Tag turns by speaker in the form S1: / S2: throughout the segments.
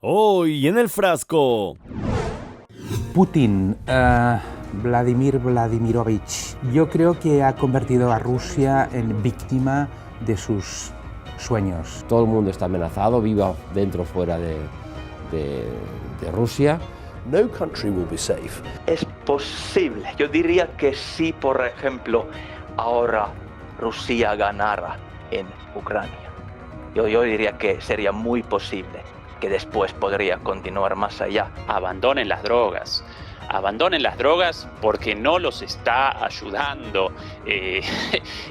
S1: Hoy en el frasco.
S2: Putin, Vladimir Vladimirovich, yo creo que ha convertido a Rusia en víctima de sus sueños.
S3: Todo el mundo está amenazado, viva dentro o fuera de Rusia.
S4: No country will be safe.
S5: Es posible, yo diría que si, por ejemplo, ahora Rusia ganara en Ucrania, yo diría que sería muy posible que después podría continuar más allá.
S6: Abandonen las drogas porque no los está ayudando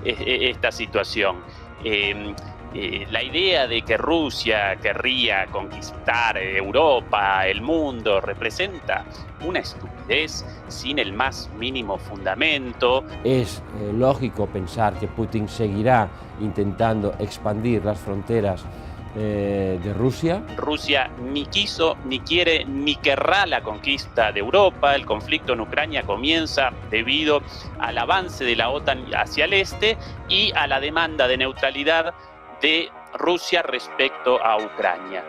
S6: esta situación. La idea de que Rusia querría conquistar Europa, el mundo, representa una estupidez sin el más mínimo fundamento.
S3: Es lógico pensar que Putin seguirá intentando expandir las fronteras de Rusia.
S6: Rusia ni quiso, ni quiere, ni querrá la conquista de Europa. El conflicto en Ucrania comienza debido al avance de la OTAN hacia el este y a la demanda de neutralidad de Rusia respecto a Ucrania.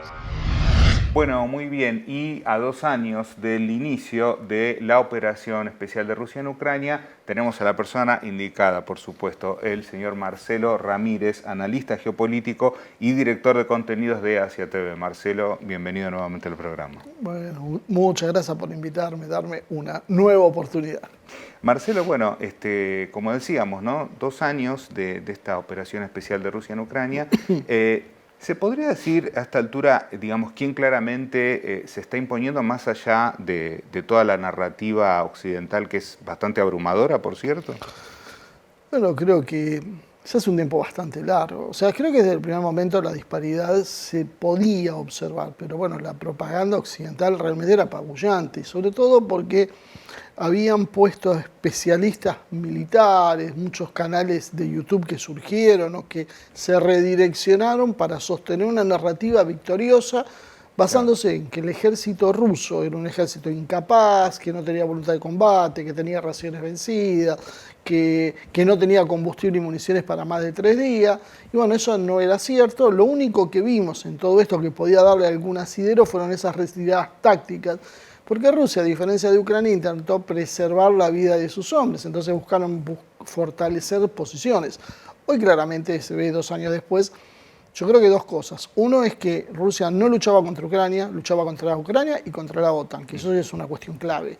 S7: Bueno, muy bien, y a 2 años del inicio de la operación especial de Rusia en Ucrania, tenemos a la persona indicada, por supuesto, el señor Marcelo Ramírez, analista geopolítico y director de contenidos de Asia TV. Marcelo, bienvenido nuevamente al programa.
S8: Bueno, muchas gracias por invitarme, darme una nueva oportunidad.
S7: Marcelo, bueno, como decíamos, ¿no? 2 años de esta operación especial de Rusia en Ucrania. ¿Se podría decir a esta altura, digamos, quién claramente se está imponiendo más allá de toda la narrativa occidental, que es bastante abrumadora, por cierto?
S8: Bueno, creo que ya hace un tiempo bastante largo. O sea, creo que desde el primer momento la disparidad se podía observar, pero bueno, la propaganda occidental realmente era apabullante, y sobre todo porque habían puesto especialistas militares, muchos canales de YouTube que surgieron o que se redireccionaron para sostener una narrativa victoriosa basándose en que el ejército ruso era un ejército incapaz, que no tenía voluntad de combate, que tenía raciones vencidas, que no tenía combustible y municiones para más de 3 días. Y bueno, eso no era cierto. Lo único que vimos en todo esto que podía darle algún asidero fueron esas retiradas tácticas, porque Rusia, a diferencia de Ucrania, intentó preservar la vida de sus hombres, entonces buscaron fortalecer posiciones. Hoy claramente se ve 2 años después. Yo creo que 2 cosas. Uno es que Rusia no luchaba contra Ucrania, luchaba contra Ucrania y contra la OTAN, que eso es una cuestión clave.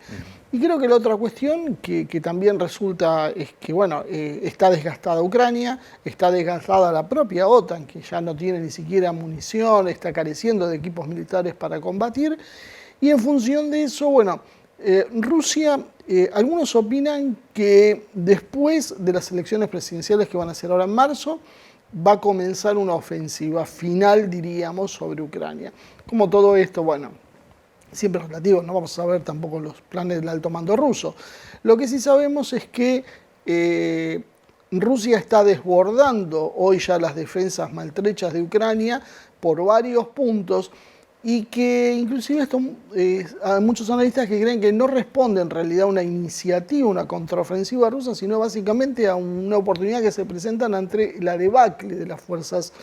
S8: Y creo que la otra cuestión que también resulta es que, bueno, está desgastada Ucrania, está desgastada la propia OTAN, que ya no tiene ni siquiera munición, está careciendo de equipos militares para combatir. Y en función de eso, bueno, Rusia, algunos opinan que después de las elecciones presidenciales que van a ser ahora en marzo, va a comenzar una ofensiva final, diríamos, sobre Ucrania. Como todo esto, bueno, siempre es relativo, no vamos a saber tampoco los planes del alto mando ruso. Lo que sí sabemos es que Rusia está desbordando hoy ya las defensas maltrechas de Ucrania por varios puntos, y que inclusive hay muchos analistas que creen que no responde en realidad a una iniciativa, una contraofensiva rusa, sino básicamente a una oportunidad que se presenta ante la debacle de las fuerzas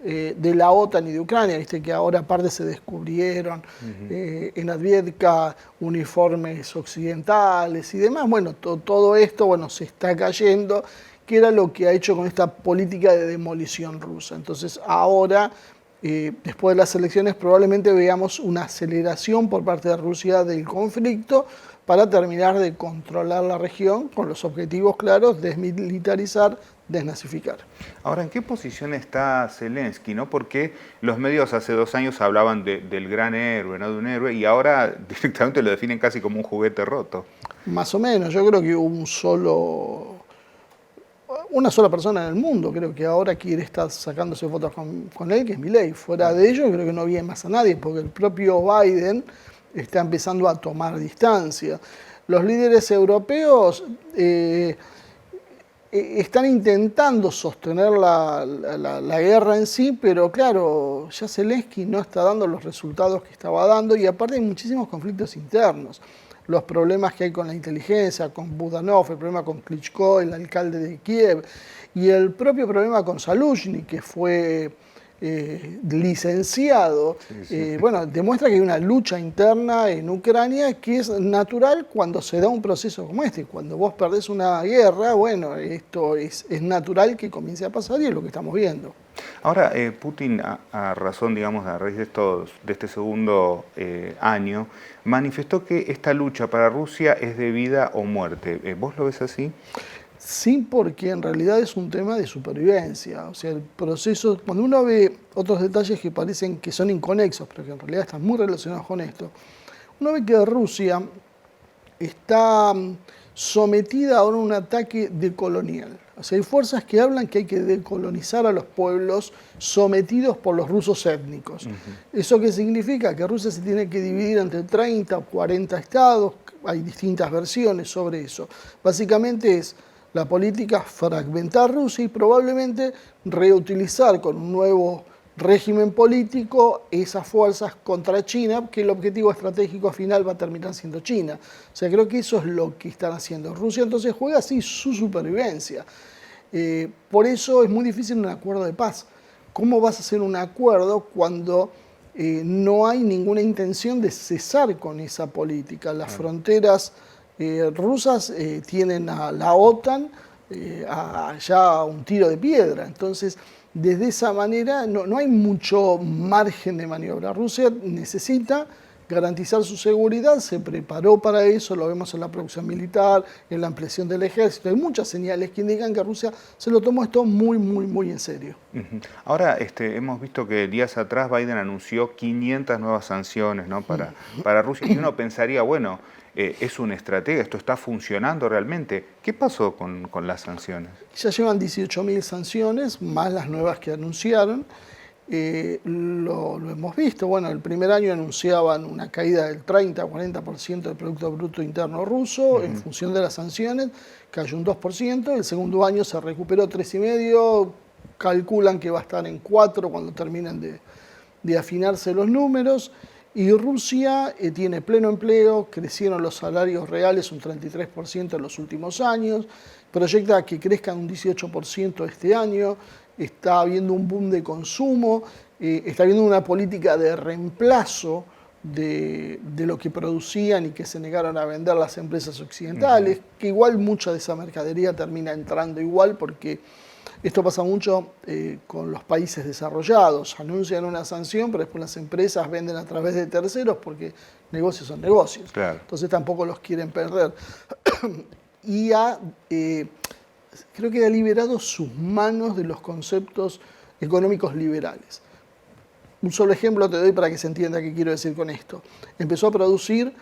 S8: de la OTAN y de Ucrania. Viste que ahora aparte se descubrieron en Adviedka uniformes occidentales y demás. Bueno, todo esto se está cayendo, que era lo que ha hecho con esta política de demolición rusa. Entonces ahora, después de las elecciones, probablemente veamos una aceleración por parte de Rusia del conflicto para terminar de controlar la región con los objetivos claros: desmilitarizar, desnazificar.
S7: Ahora, ¿en qué posición está Zelensky, no? Porque los medios hace 2 años hablaban del gran héroe, ¿no? De un héroe, y ahora directamente lo definen casi como un juguete roto.
S8: Más o menos. Yo creo que una sola persona en el mundo, creo que ahora quiere estar sacándose fotos con él, que es Milei. Fuera de ello, creo que no viene más a nadie, porque el propio Biden está empezando a tomar distancia. Los líderes europeos están intentando sostener la guerra en sí, pero claro, ya Zelensky no está dando los resultados que estaba dando, y aparte hay muchísimos conflictos internos. Los problemas que hay con la inteligencia, con Budanov, el problema con Klitschko, el alcalde de Kiev, y el propio problema con Zaluzhny, que fue licenciado, bueno, demuestra que hay una lucha interna en Ucrania que es natural cuando se da un proceso como este. Cuando vos perdés una guerra, bueno, esto es natural que comience a pasar y es lo que estamos viendo.
S7: Ahora, Putin, a razón, digamos, a raíz de este segundo año, manifestó que esta lucha para Rusia es de vida o muerte. ¿Vos lo ves así?
S8: Sí, porque en realidad es un tema de supervivencia. O sea, el proceso, cuando uno ve otros detalles que parecen que son inconexos, pero que en realidad están muy relacionados con esto, uno ve que Rusia está sometida ahora a un ataque decolonial. O sea, hay fuerzas que hablan que hay que decolonizar a los pueblos sometidos por los rusos étnicos. ¿Eso qué significa? Que Rusia se tiene que dividir entre 30 o 40 estados, hay distintas versiones sobre eso. Básicamente es la política fragmentar Rusia y probablemente reutilizar con un nuevo régimen político esas fuerzas contra China, que el objetivo estratégico final va a terminar siendo China. O sea, creo que eso es lo que están haciendo. Rusia entonces juega así su supervivencia. Por eso es muy difícil un acuerdo de paz. ¿Cómo vas a hacer un acuerdo cuando no hay ninguna intención de cesar con esa política? Las fronteras rusas tienen a la OTAN ya a un tiro de piedra. Entonces, desde esa manera no hay mucho margen de maniobra. Rusia necesita garantizar su seguridad, se preparó para eso, lo vemos en la producción militar, en la ampliación del ejército. Hay muchas señales que indican que Rusia se lo tomó esto muy en serio.
S7: Ahora, hemos visto que días atrás Biden anunció 500 nuevas sanciones, ¿no? para Rusia, y uno pensaría, bueno, es una estrategia, esto está funcionando realmente. ¿Qué pasó con las sanciones?
S8: Ya llevan 18.000 sanciones, más las nuevas que anunciaron. Lo hemos visto, bueno, el primer año anunciaban una caída del 30-40% del Producto Bruto Interno ruso, en función de las sanciones, cayó un 2%, el segundo año se recuperó 3,5%, calculan que va a estar en 4% cuando terminen de afinarse los números, y Rusia tiene pleno empleo, crecieron los salarios reales un 33% en los últimos años, proyecta que crezcan un 18% este año, está habiendo un boom de consumo, está habiendo una política de reemplazo de lo que producían y que se negaron a vender las empresas occidentales, que igual mucha de esa mercadería termina entrando igual porque esto pasa mucho con los países desarrollados. Anuncian una sanción, pero después las empresas venden a través de terceros porque negocios son negocios.
S7: Claro.
S8: Entonces tampoco los quieren perder. Y creo que ha liberado sus manos de los conceptos económicos liberales. Un solo ejemplo te doy para que se entienda qué quiero decir con esto. Empezó a producir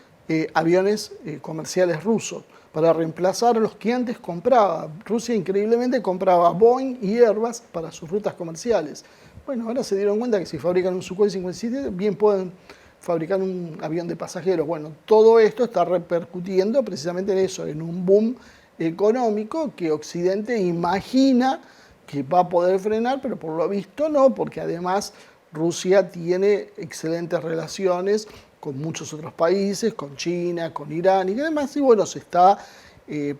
S8: aviones comerciales rusos para reemplazar a los que antes compraba. Rusia increíblemente compraba Boeing y Airbus para sus rutas comerciales. Bueno, ahora se dieron cuenta que si fabrican un Sukhoi 57, bien pueden fabricar un avión de pasajeros. Bueno, todo esto está repercutiendo precisamente en eso, en un boom económico que Occidente imagina que va a poder frenar, pero por lo visto no, porque además Rusia tiene excelentes relaciones con muchos otros países, con China, con Irán y demás, y bueno, se está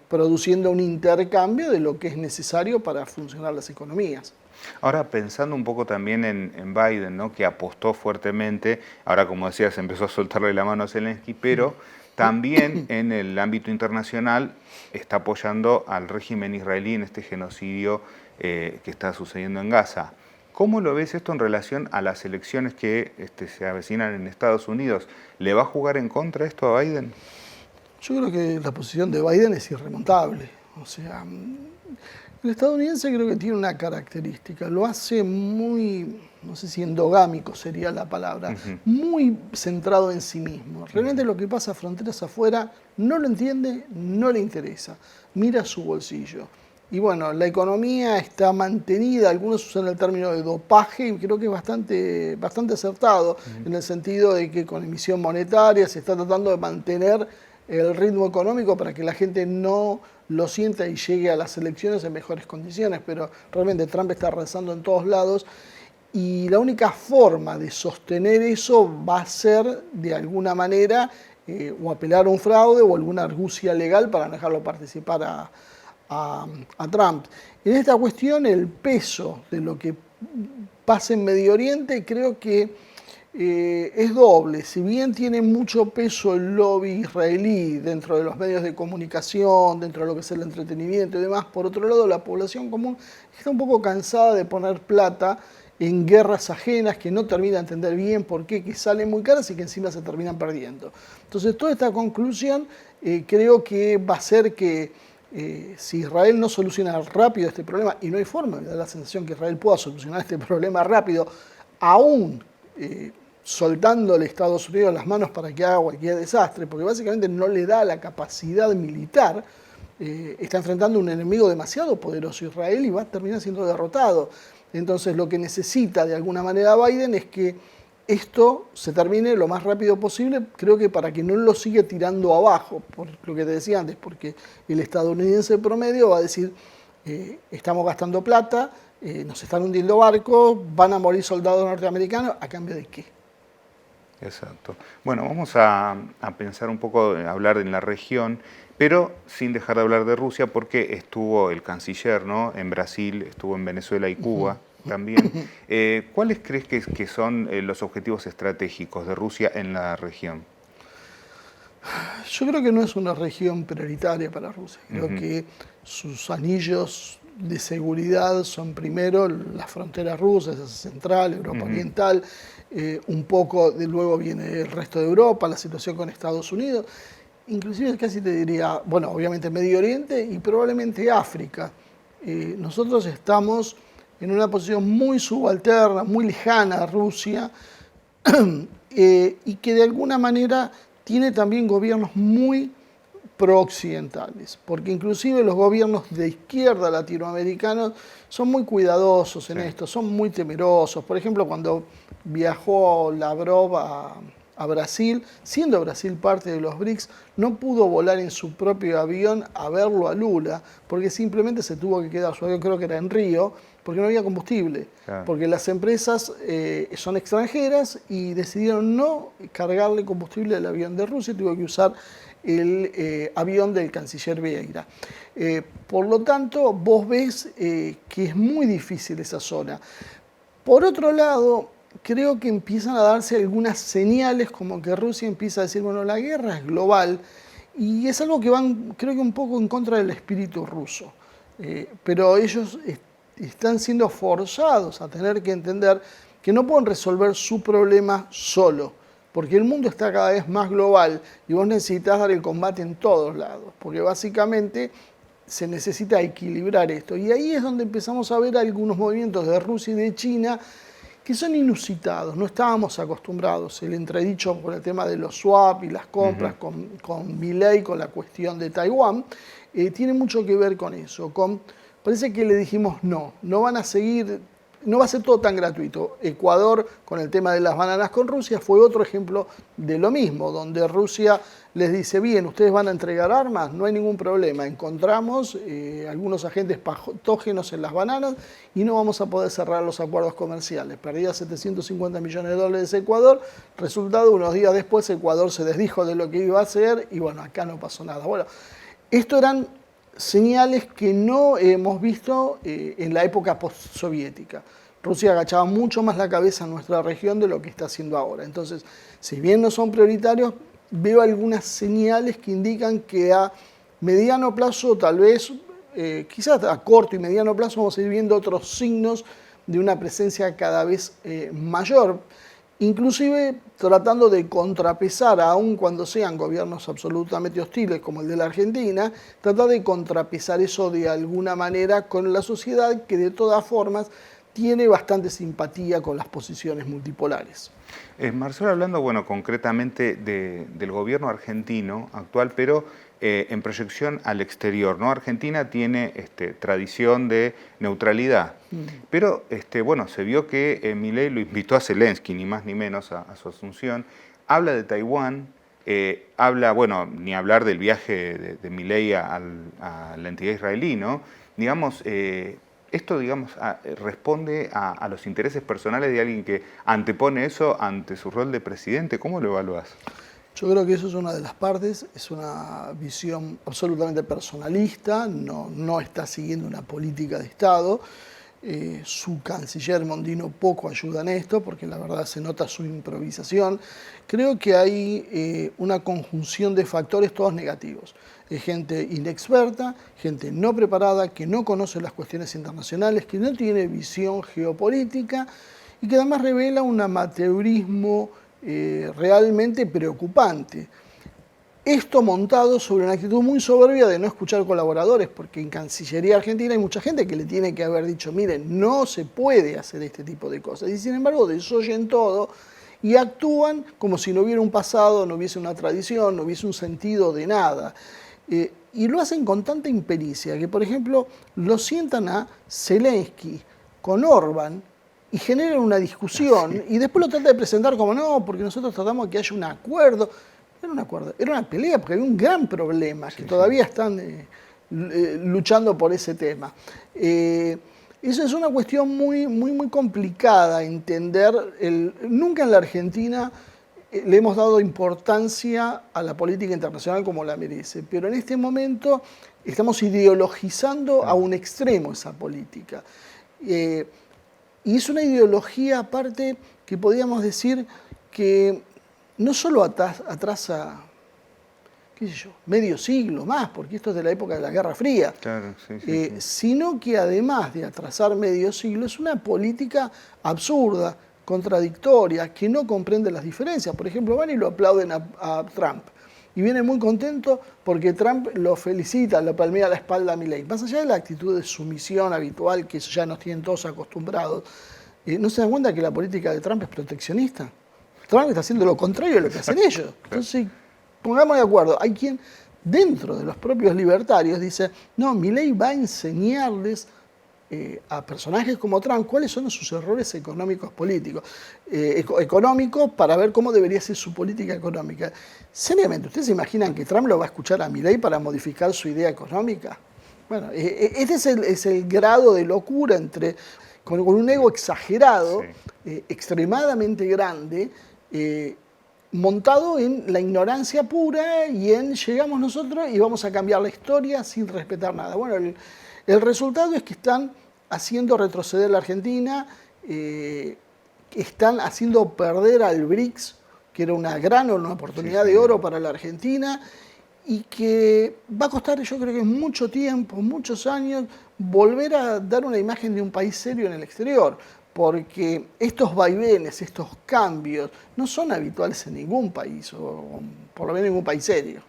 S8: produciendo un intercambio de lo que es necesario para funcionar las economías.
S7: Ahora, pensando un poco también en Biden, ¿no? Que apostó fuertemente, ahora como decías, empezó a soltarle la mano a Zelensky, pero también en el ámbito internacional está apoyando al régimen israelí en este genocidio que está sucediendo en Gaza. ¿Cómo lo ves esto en relación a las elecciones que se avecinan en Estados Unidos? ¿Le va a jugar en contra esto a Biden?
S8: Yo creo que la posición de Biden es irremontable. O sea, el estadounidense creo que tiene una característica, lo hace muy, no sé si endogámico sería la palabra, muy centrado en sí mismo. Realmente lo que pasa fronteras afuera no lo entiende, no le interesa, mira su bolsillo. Y bueno, la economía está mantenida, algunos usan el término de dopaje, y creo que es bastante acertado, en el sentido de que con emisión monetaria se está tratando de mantener el ritmo económico para que la gente no lo sienta y llegue a las elecciones en mejores condiciones, pero realmente Trump está arrasando en todos lados y la única forma de sostener eso va a ser de alguna manera o apelar a un fraude o alguna argucia legal para dejarlo participar a Trump. En esta cuestión el peso de lo que pasa en Medio Oriente creo que es doble. Si bien tiene mucho peso el lobby israelí dentro de los medios de comunicación, dentro de lo que es el entretenimiento y demás, por otro lado la población común está un poco cansada de poner plata en guerras ajenas que no termina de entender bien por qué, que salen muy caras y que encima se terminan perdiendo. Entonces toda esta conclusión creo que va a ser que si Israel no soluciona rápido este problema, y no hay forma, me da la sensación que Israel pueda solucionar este problema rápido, aún soltándole a Estados Unidos las manos para que haga cualquier desastre, porque básicamente no le da la capacidad militar, está enfrentando un enemigo demasiado poderoso Israel y va a terminar siendo derrotado. Entonces lo que necesita de alguna manera Biden es que esto se termine lo más rápido posible, creo que para que no lo siga tirando abajo, por lo que te decía antes, porque el estadounidense promedio va a decir, estamos gastando plata, nos están hundiendo barcos, van a morir soldados norteamericanos, ¿a cambio de qué?
S7: Exacto. Bueno, vamos a pensar un poco, a hablar en la región, pero sin dejar de hablar de Rusia, porque estuvo el canciller, ¿no?, en Brasil, estuvo en Venezuela y Cuba también. ¿Cuáles crees que son los objetivos estratégicos de Rusia en la región?
S8: Yo creo que no es una región prioritaria para Rusia. Creo que sus anillos de seguridad son primero la frontera rusa, esa central, Europa Oriental, un poco de luego viene el resto de Europa, la situación con Estados Unidos, inclusive casi te diría, bueno, obviamente Medio Oriente y probablemente África. Nosotros estamos en una posición muy subalterna, muy lejana a Rusia, y que de alguna manera tiene también gobiernos muy prooccidentales, porque inclusive los gobiernos de izquierda latinoamericanos son muy cuidadosos en esto, son muy temerosos. Por ejemplo, cuando viajó Lavrov a Brasil, siendo Brasil parte de los BRICS, no pudo volar en su propio avión a verlo a Lula, porque simplemente se tuvo que quedar, su avión creo que era en Río, porque no había combustible, porque las empresas son extranjeras y decidieron no cargarle combustible al avión de Rusia, tuvo que usar el avión del canciller Vieira. Por lo tanto, vos ves que es muy difícil esa zona. Por otro lado, creo que empiezan a darse algunas señales como que Rusia empieza a decir, bueno, la guerra es global, y es algo que van, creo que un poco en contra del espíritu ruso. Pero ellos están siendo forzados a tener que entender que no pueden resolver su problema solo, porque el mundo está cada vez más global y vos necesitas dar el combate en todos lados, porque básicamente se necesita equilibrar esto. Y ahí es donde empezamos a ver algunos movimientos de Rusia y de China que son inusitados, no estábamos acostumbrados. El entredicho por el tema de los swap y las compras con Milei, con la cuestión de Taiwán, tiene mucho que ver con eso. Parece que le dijimos no van a seguir, no va a ser todo tan gratuito. Ecuador, con el tema de las bananas con Rusia, fue otro ejemplo de lo mismo, donde Rusia les dice, bien, ustedes van a entregar armas, no hay ningún problema, encontramos algunos agentes patógenos en las bananas y no vamos a poder cerrar los acuerdos comerciales. Perdía 750 millones de dólares Ecuador, resultado, unos días después Ecuador se desdijo de lo que iba a hacer y bueno, acá no pasó nada. Bueno, esto eran señales que no hemos visto en la época postsoviética. Rusia agachaba mucho más la cabeza en nuestra región de lo que está haciendo ahora. Entonces, si bien no son prioritarios, veo algunas señales que indican que a mediano plazo, tal vez, quizás a corto y mediano plazo, vamos a ir viendo otros signos de una presencia cada vez mayor, inclusive tratando de contrapesar, aun cuando sean gobiernos absolutamente hostiles como el de la Argentina, tratar de contrapesar eso de alguna manera con la sociedad que de todas formas tiene bastante simpatía con las posiciones multipolares.
S7: Marcelo, hablando concretamente del gobierno argentino actual, pero en proyección al exterior, ¿no? Argentina tiene tradición de neutralidad, pero se vio que Milei lo invitó a Zelensky, ni más ni menos, a su asunción. Habla de Taiwán, habla, ni hablar del viaje de Milei a la entidad israelí, ¿no? Digamos, esto, responde a los intereses personales de alguien que antepone eso ante su rol de presidente. ¿Cómo lo evalúas?
S8: Yo creo que eso es una de las partes, es una visión absolutamente personalista, no está siguiendo una política de Estado. Su canciller Mondino poco ayuda en esto, porque la verdad se nota su improvisación. Creo que hay una conjunción de factores todos negativos. Gente inexperta, gente no preparada, que no conoce las cuestiones internacionales, que no tiene visión geopolítica y que además revela un amateurismo realmente preocupante. Esto montado sobre una actitud muy soberbia de no escuchar colaboradores, porque en Cancillería Argentina hay mucha gente que le tiene que haber dicho, miren, no se puede hacer este tipo de cosas. Y sin embargo desoyen todo y actúan como si no hubiera un pasado, no hubiese una tradición, no hubiese un sentido de nada. Y lo hacen con tanta impericia que, por ejemplo, lo sientan a Zelensky con Orbán y generan una discusión y después lo tratan de presentar como no, porque nosotros tratamos de que haya un acuerdo. Era un acuerdo, era una pelea porque había un gran problema que todavía están luchando por ese tema. Eso es una cuestión muy complicada entender. Nunca en la Argentina le hemos dado importancia a la política internacional como la merece, pero en este momento estamos ideologizando a un extremo esa política. Y es una ideología aparte que podríamos decir que no solo atrasa, qué sé yo, medio siglo más, porque esto es de la época de la Guerra Fría,
S7: Claro, sí.
S8: sino que además de atrasar medio siglo, es una política absurda, contradictoria, que no comprende las diferencias. Por ejemplo, van y lo aplauden a Trump, y viene muy contento porque Trump lo felicita, lo palmea la espalda a Milei. Más allá de la actitud de sumisión habitual, que eso ya nos tienen todos acostumbrados, ¿no se dan cuenta que la política de Trump es proteccionista? Trump está haciendo lo contrario de lo que hacen ellos. Entonces, pongamos de acuerdo. Hay quien, dentro de los propios libertarios, dice, no, Milei va a enseñarles a personajes como Trump cuáles son sus errores económicos políticos, económicos para ver cómo debería ser su política económica. Seriamente, ¿ustedes se imaginan que Trump lo va a escuchar a Milei para modificar su idea económica? Bueno, este es el grado de locura con un ego exagerado, extremadamente grande, montado en la ignorancia pura y en llegamos nosotros y vamos a cambiar la historia sin respetar nada. Bueno, el resultado es que están haciendo retroceder a la Argentina, están haciendo perder al BRICS, que era una oportunidad de oro para la Argentina, y que va a costar, yo creo que mucho tiempo, muchos años, volver a dar una imagen de un país serio en el exterior, porque estos vaivenes, estos cambios, no son habituales en ningún país, o por lo menos en ningún país serio.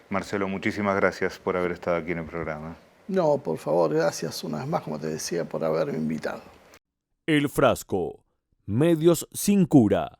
S7: Marcelo, muchísimas gracias por haber estado aquí en el programa.
S8: No, por favor, gracias una vez más, como te decía, por haberme invitado.
S1: El Frasco. Medios sin cura.